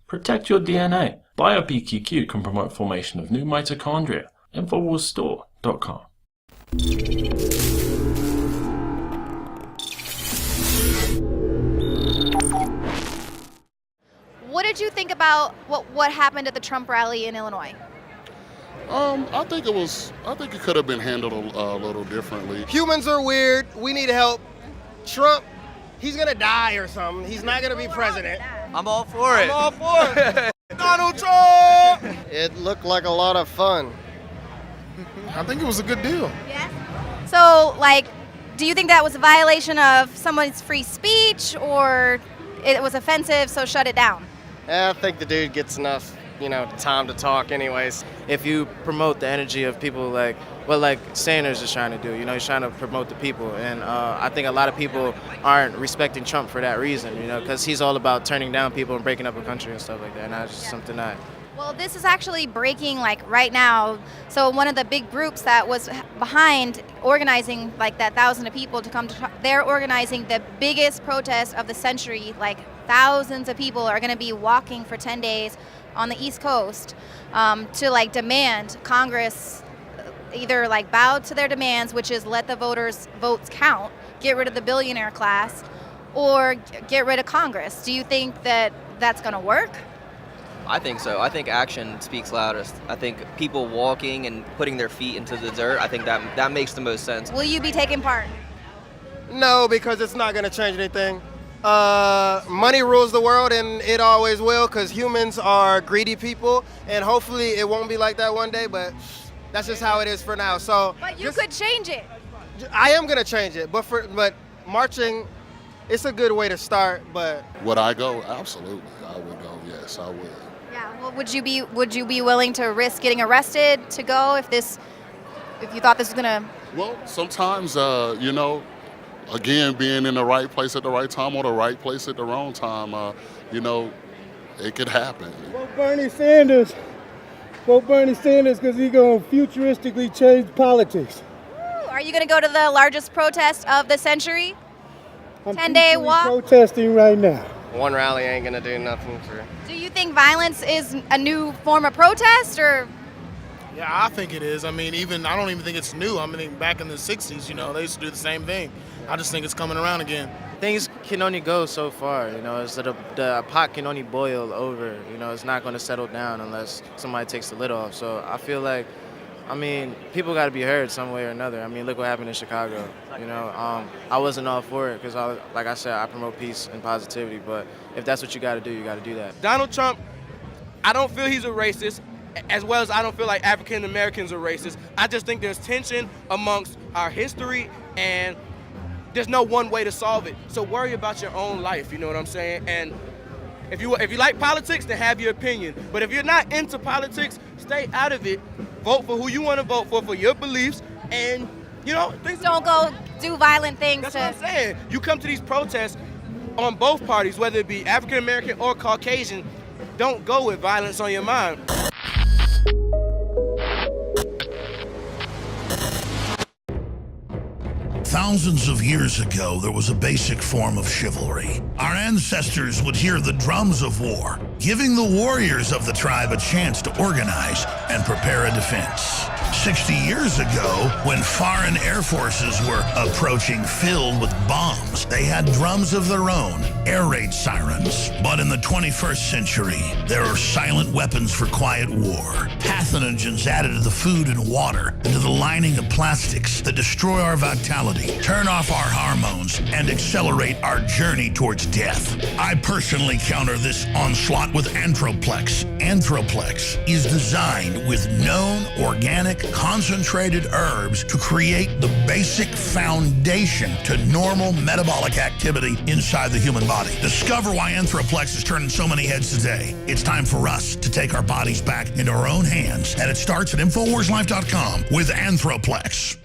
Protect your DNA. BioPQQ can promote formation of new mitochondria. Infowarsstore.com. What did you think about what happened at the Trump rally in Illinois? I think it could have been handled a little differently. Humans are weird. We need help. Trump, he's gonna die or something. He's not gonna be president. I'm all for it. I'm all for it. Donald Trump! It looked like a lot of fun. I think it was a good deal. Yes. So, do you think that was a violation of someone's free speech, or it was offensive, so shut it down? I think the dude gets enough, time to talk anyways. If you promote the energy of people like Sanders is trying to do, he's trying to promote the people. And I think a lot of people aren't respecting Trump for that reason, because he's all about turning down people and breaking up a country and stuff like that. And that's just something that... Well, this is actually breaking right now. So one of the big groups that was behind organizing that 1,000 of people to come to, they're organizing the biggest protest of the century. Thousands of people are going to be walking for 10 days on the East Coast to demand Congress either bow to their demands, which is let the voters' votes count, get rid of the billionaire class, or get rid of Congress. Do you think that that's going to work? I think so. I think action speaks loudest. I think people walking and putting their feet into the dirt, I think that makes the most sense. Will you be taking part? No, because it's not gonna change anything. Money rules the world, and it always will, because humans are greedy people, and hopefully it won't be like that one day, but that's just how it is for now. So, but you could change it. I am gonna change it, but marching, it's a good way to start. But Would I go? Absolutely, I would go. Yes, I would. Yeah. Well, would you be willing to risk getting arrested to go if you thought this was gonna? Well, sometimes again, being in the right place at the right time or the right place at the wrong time, it could happen. Vote Bernie Sanders. Vote Bernie Sanders because he's going to futuristically change politics. Ooh, are you going to go to the largest protest of the century? I'm 10-day walk? Protesting right now. One rally ain't gonna do nothing for... Do you think violence is a new form of protest, or? Yeah, I think it is. I don't even think it's new. Back in the 60s, they used to do the same thing. I just think it's coming around again. Things can only go so far, it's that the pot can only boil over, it's not going to settle down unless somebody takes the lid off. So I feel like, people got to be heard some way or another. Look what happened in Chicago, I wasn't all for it because, like I said, I promote peace and positivity, but if that's what you got to do, you got to do that. Donald Trump, I don't feel he's a racist, as well as I don't feel like African Americans are racist. I just think there's tension amongst our history, and there's no one way to solve it. So worry about your own life, you know what I'm saying? And if you like politics, then have your opinion. But if you're not into politics, stay out of it. Vote for who you want to vote for your beliefs, and things don't go do violent things. That's what I'm saying. You come to these protests on both parties, whether it be African American or Caucasian, don't go with violence on your mind. Thousands of years ago, there was a basic form of chivalry. Our ancestors would hear the drums of war, giving the warriors of the tribe a chance to organize and prepare a defense. 60 years ago, when foreign air forces were approaching filled with bombs, they had drums of their own, air raid sirens. But in the 21st century, there are silent weapons for quiet war. Pathogens added to the food and water, and to the lining of plastics that destroy our vitality, turn off our hormones, and accelerate our journey towards death. I personally counter this onslaught with Anthroplex. Anthroplex is designed with known organic concentrated herbs to create the basic foundation to normal metabolic activity inside the human body. Discover why Anthroplex is turning so many heads today. It's time for us to take our bodies back into our own hands, and it starts at InfoWarsLife.com with Anthroplex.